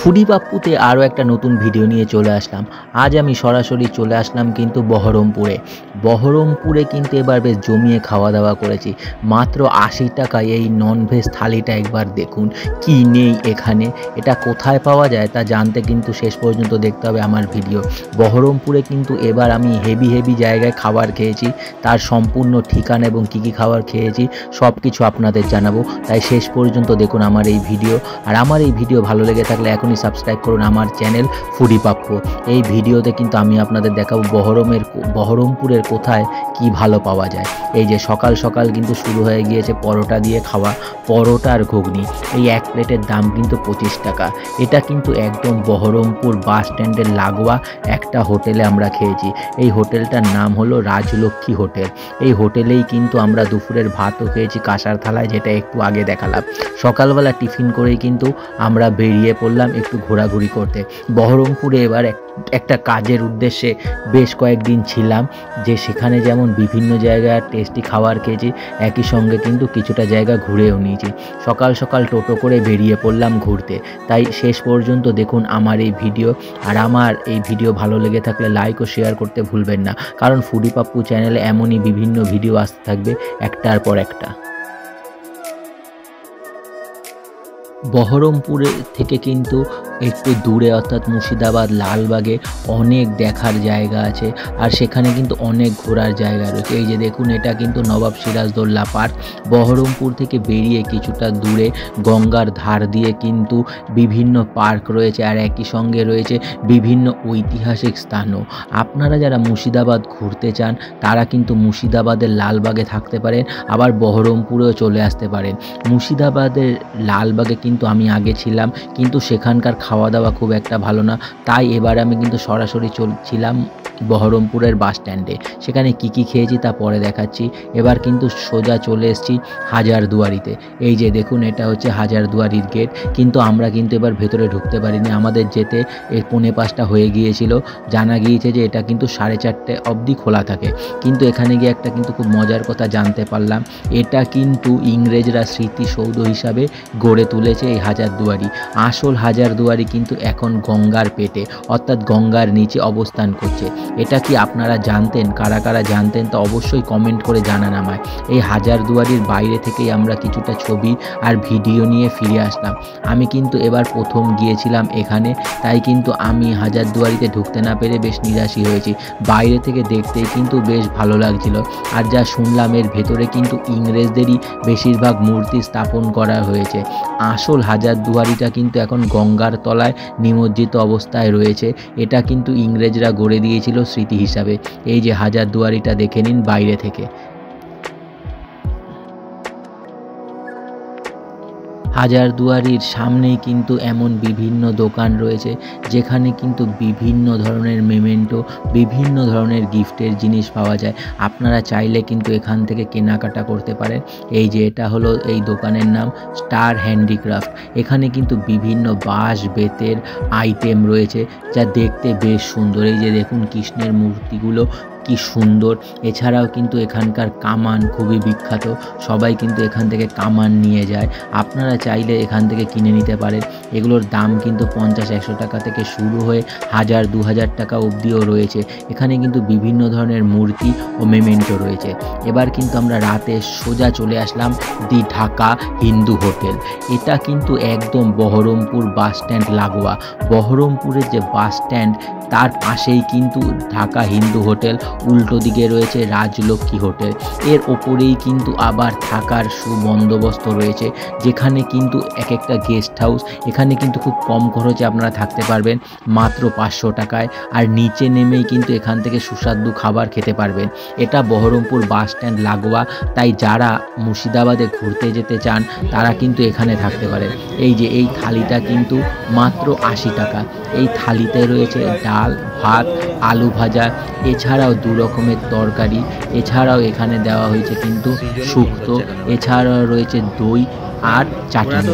Foodie পাপ্পুতে আরও একটা নতুন ভিডিও নিয়ে চলে আসলাম। আজ আমি সরাসরি চলে আসলাম কিন্তু বহরমপুরে কিন্তু এবার বেশ জমিয়ে খাওয়া দাওয়া করেছি। মাত্র ৮০ টাকায় এই ননভেজ থালিটা একবার দেখুন কি নেই এখানে, এটা কোথায় পাওয়া যায় তা জানতে কিন্তু শেষ পর্যন্ত দেখতে হবে আমার ভিডিও। বহরমপুরে কিন্তু এবার আমি হেভি জায়গায় খাবার খেয়েছি, তার সম্পূর্ণ ঠিকানা এবং কী কী খাবার খেয়েছি সব কিছু আপনাদের জানাবো, তাই শেষ পর্যন্ত দেখুন আমার এই ভিডিও। আর আমার এই ভিডিও ভালো লেগে থাকলে এখনই সাবস্ক্রাইব করুন আমার চ্যানেল ফুডি পাপ্পু। এই ভিডিওতে কিন্তু আমি আপনাদের দেখাবো বহরমপুরের কোথায় কি ভালো পাওয়া যায়। এই যে সকাল সকাল কিন্তু শুরু হয়ে গিয়েছে পরোটা দিয়ে খাওয়া, পরোটা আর ঘুগনি। এই এক প্লেটের দাম কিন্তু 25 টাকা। এটা কিন্তু একদম বহরমপুর বাস স্ট্যান্ডের লাগোয়া একটা হোটেলে আমরা খেয়েছি। এই হোটেলটার নাম হলো রাজলক্ষ্মী হোটেল। এই হোটেলেই কিন্তু আমরা দুপুরের ভাতও খেয়েছি কাঁসার থালায়, যেটা একটু আগে দেখালাম। সকালবেলা টিফিন করেই কিন্তু আমরা বেরিয়ে পড়লাম একটু ঘোরাঘুরি করতে। বহরমপুরে এবার একটা কাজের উদ্দেশ্যে বেশ কয়েকদিন ছিলাম, যে সেখানে যেমন বিভিন্ন জায়গায় টেস্টি খাবার খেয়েছি, একই সঙ্গে কিন্তু কিছুটা জায়গা ঘুরেও নিয়েছি। সকাল সকাল টোটো করে বেরিয়ে পড়লাম ঘুরতে, তাই শেষ পর্যন্ত দেখুন আমার এই ভিডিও। আর আমার এই ভিডিও ভালো লেগে থাকলে লাইক ও শেয়ার করতে ভুলবেন না, কারণ ফুডি পাপ্পু চ্যানেলে এমনই বিভিন্ন ভিডিও আসতে থাকবে একটার পর একটা। বহরমপুরে থেকে কিন্তু একটু দূরে অর্থাৎ মুর্শিদাবাদ লালবাগে অনেক দেখার জায়গা আছে, আর সেখানে কিন্তু অনেক ঘোরার জায়গা রয়েছে। এই যে দেখুন, এটা কিন্তু নবাব সিরাজদৌল্লা পার্ক। বহরমপুর থেকে বেরিয়ে কিছুটা দূরে গঙ্গার ধার দিয়ে কিন্তু বিভিন্ন পার্ক রয়েছে, আর একই সঙ্গে রয়েছে বিভিন্ন ঐতিহাসিক স্থানও। আপনারা যারা মুর্শিদাবাদ ঘুরতে চান তারা কিন্তু মুর্শিদাবাদের লালবাগে থাকতে পারেন, আবার বহরমপুরেও চলে আসতে পারেন। মুর্শিদাবাদের লালবাগে কিন্তু আমি আগে ছিলাম, কিন্তু সেখানকার খাওয়া দাওয়া খুব একটা ভালো না, তাই এবার আমি কিন্তু সরাসরি চলছিলাম বহরমপুরের বাস স্ট্যান্ডে। সেখানে কি খেয়েছি তা পরে দেখাচ্ছি। এবার কিন্তু সোজা চলে এসেছি হাজারদুয়ারিতে। এই যে দেখুন, এটা হচ্ছে হাজারদুয়ারির গেট, কিন্তু আমরা কিন্তু এবার ভেতরে ঢুকতে পারিনি। আমাদের যেতে 4:45 হয়ে গিয়েছিল। জানা গিয়েছে যে এটা কিন্তু 4:30 অবধি খোলা থাকে, কিন্তু এখানে গিয়ে একটা কিন্তু খুব মজার কথা জানতে পারলাম। এটা কিন্তু ইংরেজরা স্মৃতিসৌধ হিসাবে গড়ে তুলেছে এই হাজারদুয়ারি। আসল হাজারদুয়ারি কিন্তু এখন গঙ্গার পেটে অর্থাৎ গঙ্গার নিচে অবস্থান করছে। এটা কি আপনারা জানতেন? কারা কারা জানতেন তা অবশ্যই কমেন্ট করে জানান আমায়। এই হাজারদুয়ারির বাইরে থেকেই আমরা কিছুটা ছবি আর ভিডিও নিয়ে ফিরে আসলাম। আমি কিন্তু এবার প্রথম গিয়েছিলাম এখানে, তাই কিন্তু আমি হাজারদুয়ারিতে ঢুকতে না পেরে বেশ নিরাশই হয়েছি। বাইরে থেকে দেখতেই কিন্তু বেশ ভালো লাগছিল, আর যা শুনলাম এর ভেতরে কিন্তু ইংরেজদেরই বেশিরভাগ মূর্তি স্থাপন করা হয়েছে। আসল হাজারদুয়ারিটা কিন্তু এখন গঙ্গার তলায় নিমজ্জিত অবস্থায় রয়েছে। এটা কিন্তু ইংরেজরা গড়ে দিয়েছিল স্মৃতি হিসাবে। এই যে হাজারদুয়ারিটা দেখে নিন বাইরে থেকে। হাজারদুয়ারির সামনেই কিন্তু এমন বিভিন্ন দোকান রয়েছে, যেখানে কিন্তু বিভিন্ন ধরনের মেমেন্টো, বিভিন্ন ধরনের গিফটের জিনিস পাওয়া যায়। আপনারা চাইলে কিন্তু এখান থেকে কেনাকাটা করতে পারেন। এই যে এটা হলো এই দোকানের নাম স্টার হ্যান্ডিক্রাফট। এখানে কিন্তু বিভিন্ন বাঁশ বেতের আইটেম রয়েছে, যা দেখতে বেশ সুন্দর। এই যে দেখুন কৃষ্ণের মূর্তিগুলো কি সুন্দর। এছাড়াও কিন্তু এখানকার কামান খুবই বিখ্যাত, সবাই কিন্তু এখান থেকে কামান নিয়ে যায়। আপনারা চাইলে এখান থেকে কিনে নিতে পারেন। এগুলোর দাম কিন্তু 50-100 টাকা থেকে শুরু হয়ে 1000-2000 টাকা অবধিও রয়েছে। এখানে কিন্তু বিভিন্ন ধরনের মূর্তি ও মেমেন্টো রয়েছে। এবার কিন্তু আমরা রাতে সোজা চলে আসলাম দি ঢাকা হিন্দু হোটেল। এটা কিন্তু একদম বহরমপুর বাস স্ট্যান্ড লাগোয়া। বহরমপুরের যে বাস স্ট্যান্ড তার পাশেই কিন্তু ঢাকা হিন্দু হোটেল, উল্টো দিকে রয়েছে রাজলক্ষ্মী হোটেল। এর ওপরেই কিন্তু আবার থাকার সুবন্দোবস্ত রয়েছে, যেখানে কিন্তু এক একটা গেস্ট হাউস। এখানে কিন্তু খুব কম খরচে আপনারা থাকতে পারবেন, মাত্র 500 টাকায়। আর নিচে নেমেই কিন্তু এখান থেকে সুস্বাদু খাবার খেতে পারবেন। এটা বহরমপুর বাস স্ট্যান্ড লাগোয়া, তাই যারা মুর্শিদাবাদে ঘুরতে যেতে চান তারা কিন্তু এখানে থাকতে পারেন। এই যে এই থালিটা কিন্তু মাত্র 80 টাকা। এই থালিতে রয়েছে ডাল, ভাত, আলু ভাজা, এছাড়াও 2 রকমের তরকারি। এছাড়াও এখানে দেওয়া হয়েছে কিন্তু শুক্তো, এছাড়াও রয়েছে দই, আর চাটনি।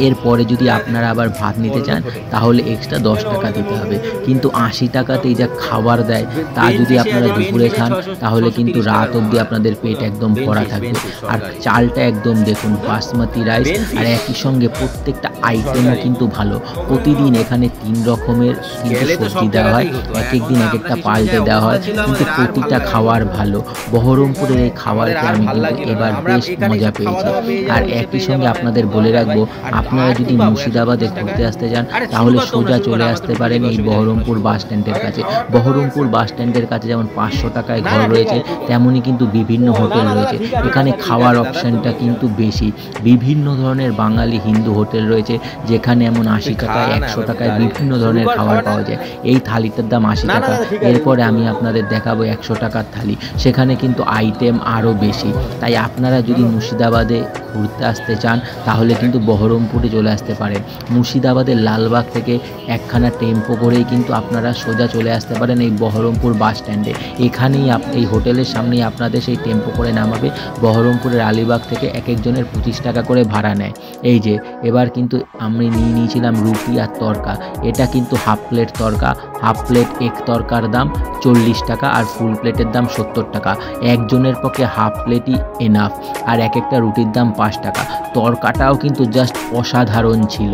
এরপরে যদি আপনারা আবার ভাত নিতে চান তাহলে এক্সট্রা 10 টাকা দিতে হবে। কিন্তু 80 টাকাতেই যা খাবার দেয় তা যদি আপনারা দুপুরে খান তাহলে কিন্তু রাত অবধি আপনাদের পেট একদম ভরা থাকবে। আর চালটা একদম দেখুন বাসমতি রাইস, আর একই সঙ্গে প্রত্যেকটা আইটেমও কিন্তু ভালো। প্রতিদিন এখানে 3 রকমের কিন্তু সবজি দেওয়া হয়, এক এক দিন এক একটা পাল্টে দেওয়া হয়, কিন্তু প্রতিটা খাবার ভালো। বহরমপুরের এই খাবারকে আমি কিন্তু এবার বেশ মজা পেয়েছি। আর একই সঙ্গে আপনাদের বলে রাখবো, আপনারা যদি মুর্শিদাবাদে ঘুরতে আসতে চান তাহলে সোজা চলে আসতে পারেন এই বহরমপুর বাস স্ট্যান্ডের কাছে। বহরমপুর বাস স্ট্যান্ডের কাছে যেমন 500 টাকায় ঘর রয়েছে, তেমনই কিন্তু বিভিন্ন হোটেল রয়েছে। এখানে খাওয়ার অপশানটা কিন্তু বেশি। বিভিন্ন ধরনের বাঙালি হিন্দু হোটেল রয়েছে যেখানে এমন 80 টাকায় 100 টাকায় বিভিন্ন ধরনের খাবার পাওয়া যায়। এই থালিটার দাম 80 টাকা। এরপরে আমি আপনাদের দেখাবো 100 টাকার থালি, সেখানে কিন্তু আইটেম আরও বেশি। তাই আপনারা যদি মুর্শিদাবাদে ঘুরতে আসতে চান তাহলে কিন্তু বহরমপুরে চলে আসতে পারেন। মুর্শিদাবাদের লালবাগ থেকে একখানা টেম্পো করেই কিন্তু আপনারা সোজা চলে আসতে পারেন এই বহরমপুর বাস স্ট্যান্ডে। এখানেই এই হোটেলের সামনেই আপনাদের সেই টেম্পো করে নামাবে। বহরমপুরের আলিবাগ থেকে এক একজনের 25 টাকা করে ভাড়া নেয়। এই যে এবার কিন্তু আমি নিয়েছিলাম রুটি আর তরকা। এটা কিন্তু হাফ প্লেট তরকা, হাফ প্লেট এক তরকার দাম 40 টাকা আর ফুল প্লেটের দাম 70 টাকা। একজনের পক্ষে হাফ প্লেটই এনাফ। আর এক একটা রুটির দাম 5 টাকা। তরকাটাও কিন্তু জাস্ট অসাধারণ ছিল।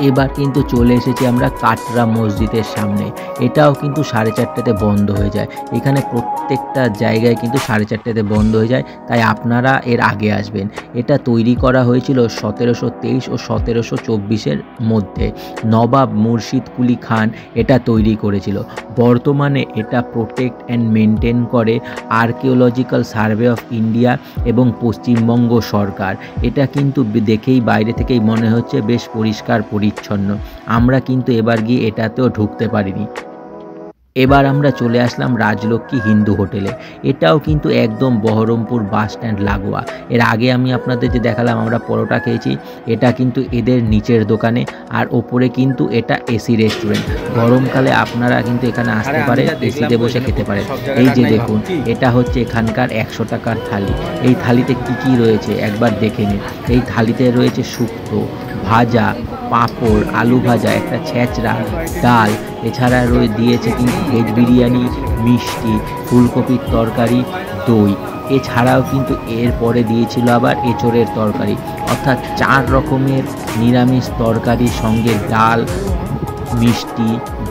এবার কিন্তু চলে এসেছি আমরা কাটরা মসজিদের সামনে। এটাও কিন্তু 4:30তে বন্ধ হয়ে যায়। এখানে প্রত্যেকটা জায়গায় কিন্তু 4:30তে বন্ধ হয়ে যায়, তাই আপনারা এর আগে আসবেন। এটা তৈরি করা হয়েছিল 1723 ও 1724-এর মধ্যে। নবাব মুর্শিদ কুলি খান এটা তৈরি করেছিল। বর্তমানে এটা প্রোটেক্ট অ্যান্ড মেনটেন করে আর্কিওলজিক্যাল সার্ভে অফ ইন্ডিয়া এবং পশ্চিমবঙ্গ সরকার। এটা কিন্তু দেখেই বাইরে থেকেই মনে হচ্ছে বেশ পরিষ্কার পরিচ্ছন্ন। আমরা কিন্তু এবার গিয়ে এটাতেও ঢুকতে পারিনি। এবার আমরা চলে আসলাম রাজলক্ষ্মী হিন্দু হোটেলে। এটাও কিন্তু একদম বহরমপুর বাস স্ট্যান্ড লাগোয়া। এর আগে আমি আপনাদের যে দেখালাম আমরা পরোটা খেয়েছি, এটা কিন্তু এদের নিচের দোকানে। আর ওপরে কিন্তু এটা এসি রেস্টুরেন্ট। গরমকালে আপনারা কিন্তু এখানে আসতে পারেন, এসিতে বসে খেতে পারেন। এই যে দেখুন, এটা হচ্ছে এখানকার 100 টাকার থালি। এই থালিতে কি কি রয়েছে একবার দেখে নিন। এই থালিতে রয়েছে শুক্তো, ভাজা, পাঁপড়, আলু ভাজা, একটা ছেঁচড়া, ডাল, এছাড়া দিয়েছে কিন্তু ভেজ বিরিয়ানি, মিষ্টি, ফুলকপির তরকারি, দই। এছাড়াও কিন্তু এরপরে দিয়েছিল আবার এঁচোড়ের তরকারি। অর্থাৎ 4 রকমের নিরামিষ তরকারির সঙ্গে ডাল, মিষ্টি,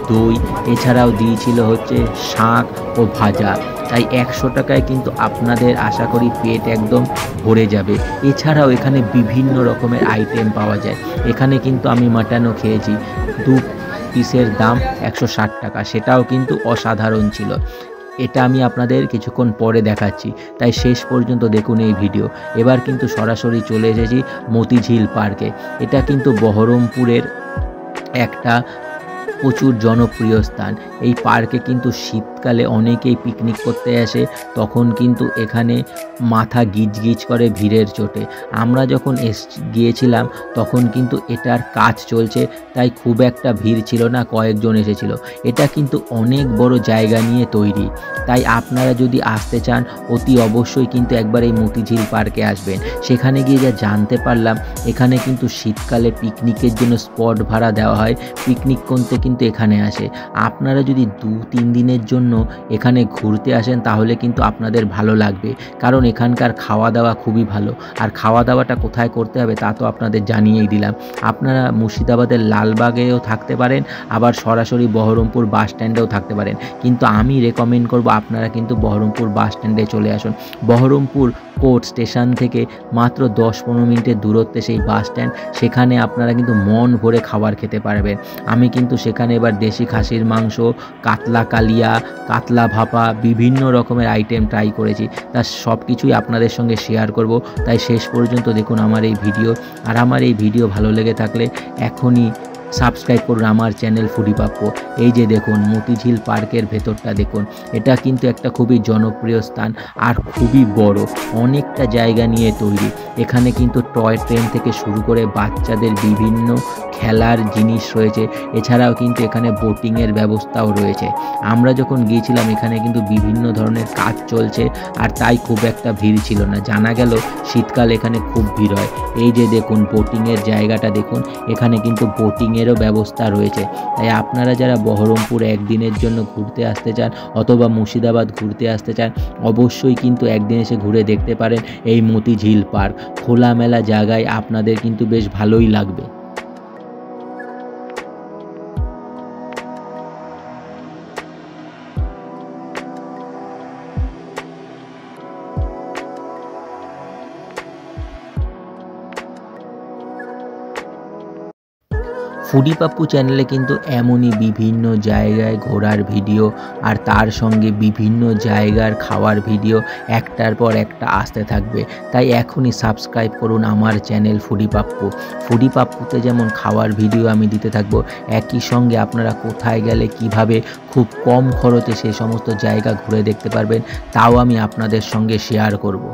দই, এছাড়াও দিয়েছিল হচ্ছে শাক ও ভাজা। তাই 100 টাকায় কিন্তু আপনাদের আশা করি পেট একদম ভরে যাবে। এছাড়াও এখানে বিভিন্ন রকমের আইটেম পাওয়া যায়। এখানে কিন্তু আমি মাটনও খেয়েছি, 2 পিসের দাম 160 টাকা। সেটাও কিন্তু অসাধারণ ছিল। এটা আমি আপনাদের কিছুক্ষণ পরে দেখাচ্ছি, তাই শেষ পর্যন্ত দেখুন এই ভিডিও। এবার কিন্তু সরাসরি চলে এসেছি মতিঝিল পার্কে। এটা কিন্তু বহরমপুরের একটা প্রচুর জনপ্রিয় স্থান। এই পার্কে কিন্তু শীতকালে অনেকেই পিকনিক করতে আসে, তখন কিন্তু এখানে মাথা গিজগিজ করে ভিড়ের চোটে। আমরা যখন গিয়েছিলাম তখন কিন্তু এটার কাজ চলছে, তাই খুব একটা ভিড় ছিল না, কয়েকজন এসেছিল। এটা কিন্তু অনেক বড় জায়গা নিয়ে তৈরি, তাই আপনারা যদি আসতে চান অতি অবশ্যই কিন্তু একবার এই মতিঝিল পার্কে আসবেন। সেখানে গিয়ে যা জানতে পারলাম, এখানে কিন্তু শীতকালে পিকনিকের জন্য স্পট ভাড়া দেওয়া হয়। পিকনিক করতে কিন্তু এখানে আসে। আপনারা যদি 2-3 দিনের জন্য এখানে ঘুরতে আসেন তাহলে কিন্তু আপনাদের ভালো লাগবে, কারণ এখানকার খাওয়া দাওয়া খুবই ভালো। আর খাওয়া দাওয়াটা কোথায় করতে হবে তা তো আপনাদের জানিয়েই দিলাম। আপনারা মুর্শিদাবাদের লালবাগেও থাকতে পারেন, আবার সরাসরি বহরমপুর বাস স্ট্যান্ডেও থাকতে পারেন, কিন্তু আমি রেকমেন্ড করব আপনারা কিন্তু বহরমপুর বাস স্ট্যান্ডে চলে আসুন। বহরমপুর কোর্ট স্টেশন থেকে মাত্র 10-15 মিনিটের দূরত্বে সেই বাস স্ট্যান্ড। সেখানে আপনারা কিন্তু মন ভরে খাবার খেতে পারবেন। আমি কিন্তু সেখানে এবার দেশি খাসির মাংস, কাতলা কালিয়া, কাতলা ভাপা, বিভিন্ন রকমের আইটেম ট্রাই করেছি। তার সব কিছুই আপনাদের সঙ্গে শেয়ার করব, তাই শেষ পর্যন্ত দেখুন আমার এই ভিডিও। আর আমার এই ভিডিও ভালো লেগে থাকলে এখনই সাবস্ক্রাইব করুন আমার চ্যানেল ফুডি পাপ্পু। এই যে দেখুন মতিঝিল পার্কের ভেতরটা দেখুন, এটা কিন্তু একটা খুবই জনপ্রিয় স্থান আর খুবই বড়। অনেক প্রত্যেকটা জায়গা নিয়ে তৈরি। এখানে কিন্তু টয় ট্রেন থেকে শুরু করে বাচ্চাদের বিভিন্ন খেলার জিনিস রয়েছে, এছাড়াও কিন্তু এখানে বোটিংয়ের ব্যবস্থাও রয়েছে। আমরা যখন গিয়েছিলাম এখানে কিন্তু বিভিন্ন ধরনের কাজ চলছে, আর তাই খুব একটা ভিড় ছিল না। জানা গেল শীতকাল এখানে খুব ভিড় হয়। এই যে দেখুন বোটিংয়ের জায়গাটা দেখুন, এখানে কিন্তু বোটিংয়েরও ব্যবস্থা রয়েছে। তাই আপনারা যারা বহরমপুর একদিনের জন্য ঘুরতে আসতে চান অথবা মুর্শিদাবাদ ঘুরতে আসতে চান, অবশ্যই কিন্তু একদিন এসে ঘুরে দেখতে পারেন এই মতিঝিল পার্ক। খোলামেলা জায়গায় আপনাদের কিন্তু বেশ ভালোই লাগবে। ফুডি পাপ্পু চ্যানেলে কিন্তু এমনই বিভিন্ন জায়গায় ঘোরার ভিডিও আর তার সঙ্গে বিভিন্ন জায়গার খাওয়ার ভিডিও একটার পর একটা আসতে থাকবে। তাই এখনই সাবস্ক্রাইব করুন আমার চ্যানেল ফুডি পাপ্পু। ফুডি পাপ্পুতে যেমন খাওয়ার ভিডিও আমি দিতে থাকবো, একই সঙ্গে আপনারা কোথায় গেলে কিভাবে খুব কম খরচে সেই সমস্ত জায়গা ঘুরে দেখতে পারবেন তাও আমি আপনাদের সঙ্গে শেয়ার করব।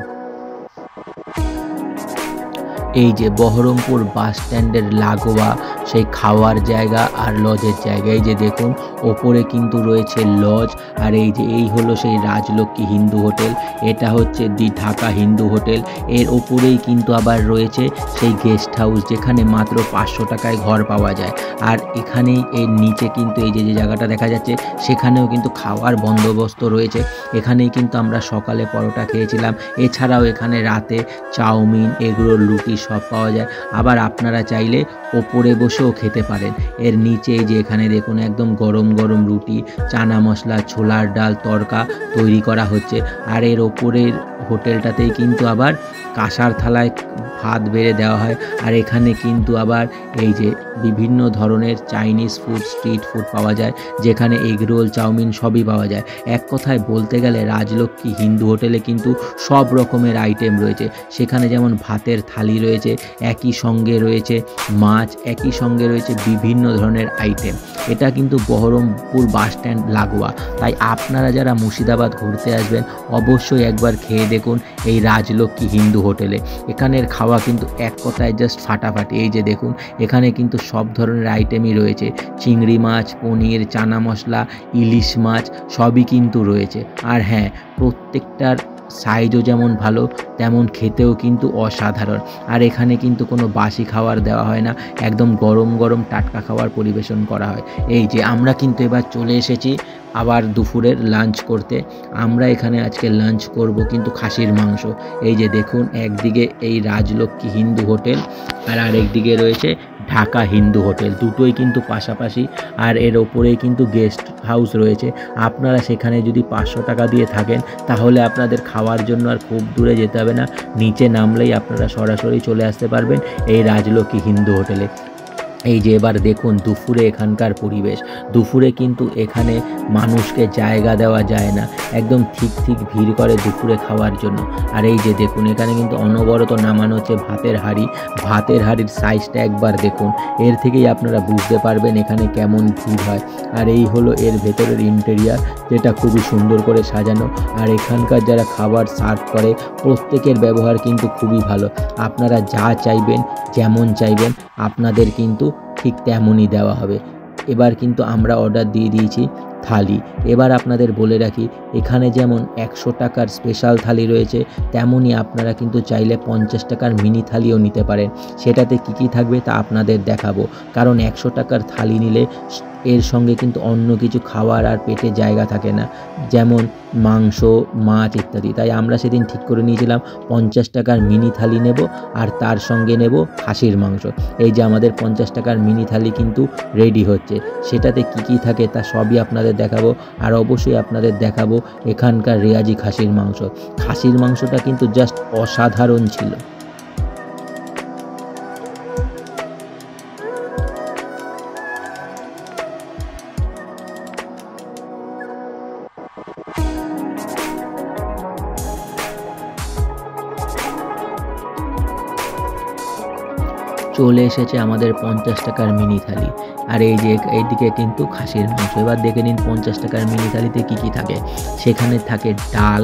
এই যে বহরমপুর বাস স্ট্যান্ডের লাগোয়া সেই খাওয়ার জায়গা আর লজের জায়গা। এই যে দেখুন ওপরে কিন্তু রয়েছে লজ, আর এই হলো সেই রাজলক্ষ্মী হিন্দু হোটেল, এটা হচ্ছে দি ঢাকা হিন্দু হোটেল। এর ওপরেই কিন্তু আবার রয়েছে সেই গেস্ট হাউস, যেখানে মাত্র 500 টাকায় ঘর পাওয়া যায়। আর এখানেই এর নিচে কিন্তু এই যে জায়গাটা দেখা যাচ্ছে সেখানেও কিন্তু খাওয়ার বন্দোবস্ত রয়েছে। এখানেই কিন্তু আমরা সকালে পরোটা খেয়েছিলাম, এছাড়াও এখানে রাতে চাউমিন, এগরোল, রুটি সব পাওয়া যায়। আবার আপনারা চাইলে ওপরে বসেও খেতে পারেন। এর নিচে যে এখানে দেখুন একদম গরম গরম রুটি, চানা মশলা, ছোলার ডাল, তড়কা তৈরি করা হচ্ছে। আর এর ওপরের হোটেলটাতেই কিন্তু আবার কাঁসার থালায় ভাত বেড়ে দেওয়া হয়। আর এখানে কিন্তু আবার এই যে বিভিন্ন ধরনের চাইনিজ ফুড, স্ট্রিট ফুড পাওয়া যায়, যেখানে এগরোল, চাউমিন সবই পাওয়া যায়। এক কথায় বলতে গেলে রাজলক্ষ্মী হিন্দু হোটেলে কিন্তু সব রকমের আইটেম রয়েছে। সেখানে যেমন ভাতের থালি রয়েছে, একই সঙ্গে রয়েছে মাছ, একই সঙ্গে রয়েছে বিভিন্ন ধরনের আইটেম। এটা কিন্তু বহরমপুর বাস স্ট্যান্ড লাগোয়া। তাই আপনারা যারা মুর্শিদাবাদ ঘুরতে আসবেন অবশ্যই একবার খেয়ে দেখুন এই রাজলক্ষ্মী হিন্দু হোটেলে। এখানের খাওয়া কিন্তু এক কথায় জাস্ট ফাটাফাটি। এই যে দেখুন এখানে কিন্তু সব ধরনের আইটেমই রয়েছে, চিংড়ি মাছ, পনির, চানা মশলা, ইলিশ মাছ সবই কিন্তু রয়েছে। আর হ্যাঁ, প্রত্যেকটার সাইজও যেমন ভালো তেমন খেতেও কিন্তু অসাধারণ। আর এখানে কিন্তু কোনো বাসি খাবার দেওয়া হয় না, একদম গরম গরম টাটকা খাবার পরিবেশন করা হয়। এই যে আমরা কিন্তু এবার চলে এসেছি আবার দুপুরের লাঞ্চ করতে। আমরা এখানে আজকে লাঞ্চ করব কিন্তু খাসির মাংস। এই যে দেখুন একদিকে এই রাজলক্ষ্মী হিন্দু হোটেল আর আরেকদিকে রয়েছে ঢাকা হিন্দু হোটেল, দুটোই কিন্তু পাশাপাশি। আর এর ওপরেই কিন্তু গেস্ট হাউস রয়েছে। আপনারা সেখানে যদি 500 টাকা দিয়ে থাকেন তাহলে আপনাদের খাওয়ার জন্য আর খুব দূরে যেতে হবে না, নিচে নামলেই আপনারা সরাসরি চলে আসতে পারবেন এই রাজলক্ষ্মী হিন্দু হোটেলে। এই যে এবার দেখুন দুপুরে এখানকার পরিবেশ, দুপুরে কিন্তু এখানে মানুষকে জায়গা দেওয়া যায় না, একদম ঠিক ভিড় করে দুপুরে খাওয়ার জন্য। আর এই যে দেখুন এখানে কিন্তু অনবরত নামানো হচ্ছে ভাতের হাঁড়ি, ভাতের হাঁড়ির সাইজটা একবার দেখুন, এর থেকেই আপনারা বুঝতে পারবেন এখানে কেমন ভিড় হয়। আর এই হলো এর ভেতরের ইন্টেরিয়ার, যেটা খুবই সুন্দর করে সাজানো। আর এখানকার যারা খাবার সার্ভ করে প্রত্যেকের ব্যবহার কিন্তু খুবই ভালো। আপনারা যা চাইবেন, যেমন চাইবেন আপনাদের কিন্তু ঠিক তেমনই দেওয়া হবে। এবার কিন্তু আমরা অর্ডার দিয়ে দিয়েছি থালি। এবার আপনাদের বলে রাখি এখানে যেমন 100 টাকার স্পেশাল থালি রয়েছে, তেমনই আপনারা কিন্তু চাইলে 50 টাকার মিনি থালিও নিতে পারেন। সেটাতে কী থাকবে তা আপনাদের দেখাবো, কারণ 100 টাকার থালি নিলে এর সঙ্গে কিন্তু অন্য কিছু খাওয়ার আর পেটে জায়গা থাকে না, যেমন মাংস, মাছ ইত্যাদি। তাই আমরা সেদিন ঠিক করে নিয়েছিলাম 50 টাকার মিনি থালি নেব আর তার সঙ্গে নেব খাসির মাংস। এই যে আমাদের 50 টাকার মিনি থালি কিন্তু রেডি হচ্ছে, সেটাতে কী থাকে তা সবই আপনাদের দেখাবো। আর অবশ্যই আপনাদের দেখাবো এখানকার রেয়াজি খাসির মাংস। খাসির মাংসটা কিন্তু জাস্ট অসাধারণ ছিল। চলে এসেছে আমাদের 50 টাকার মিনি থালি। আর এই যে এইদিকে কিন্তু খাসির মাংস। এবার দেখে নিন 50 টাকার মিনি থালিতে কী কী থাকে। সেখানে থাকে ডাল,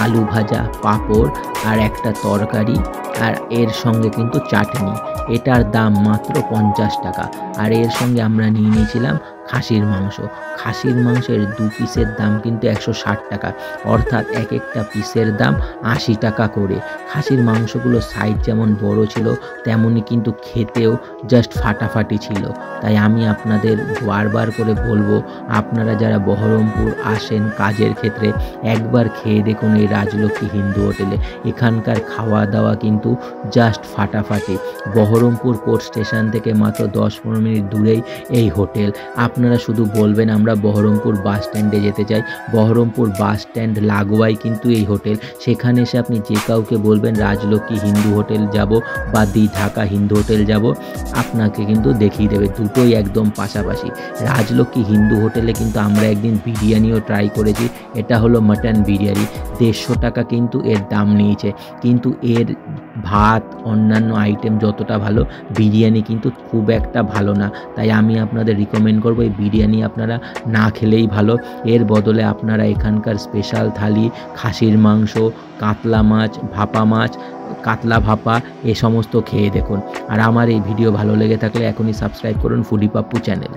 আলু ভাজা, পাঁপড় আর একটা তরকারি, আর এর সঙ্গে কিন্তু চাটনি। এটার দাম মাত্র 50 টাকা। আর এর সঙ্গে আমরা নিয়ে নিয়েছিলাম খাসির মাংস। খাসির মাংসের 2 পিসের দাম কিন্তু 160 টাকা, অর্থাৎ এক একটা পিসের দাম 80 টাকা করে। খাসির মাংসগুলো সাইজ যেমন বড় ছিল তেমনই কিন্তু খেতেও জাস্ট ফাটাফাটি ছিল। তাই আমি আপনাদের বারবার করে বলবো, আপনারা যারা বহরমপুর আসেন কাজের ক্ষেত্রে একবার খেয়ে দেখুন এই রাজলক্ষ্মী হিন্দু হোটেলে। এখানকার খাওয়া দাওয়া কিন্তু জাস্ট ফাটাফাটি। বহরমপুর কোর্ট স্টেশন থেকে মাত্র 10-15 মিনিট দূরেই এই হোটেল। আপনারা শুধু বলবেন আমরা বহরমপুর বাস স্ট্যান্ডে যেতে চাই, বহরমপুর বাস স্ট্যান্ড লাগোয়াই কিন্তু এই হোটেল। সেখানে এসে আপনি যে কাউকে বলবেন রাজলক্ষ্মী হিন্দু হোটেল যাব বা দি ঢাকা হিন্দু হোটেল যাব, আপনাকে কিন্তু দেখিয়ে দেবে, দুটোই একদম পাশাপাশি। রাজলক্ষ্মী হিন্দু হোটেলে কিন্তু আমরা একদিন বিরিয়ানিও ট্রাই করেছি। এটা হলো মাটন বিরিয়ানি, 150 টাকা কিন্তু এর দাম নিয়েছে। কিন্তু এর ভাত অন্যান্য আইটেম যতটা ভালো, বিরিয়ানি কিন্তু খুব একটা ভালো না। তাই আমি আপনাদের রিকমেন্ড করব এই বিরিয়ানি আপনারা না খেলেই ভালো। এর বদলে আপনারা এখানকার স্পেশাল থালি, খাসির মাংস, কাতলা মাছ, ভাপা মাছ, কাতলা ভাপা এ সমস্ত খেয়ে দেখুন। আর আমার এই ভিডিও ভালো লেগে থাকলে এখনই সাবস্ক্রাইব করুন ফুডি পাপ্পু চ্যানেল।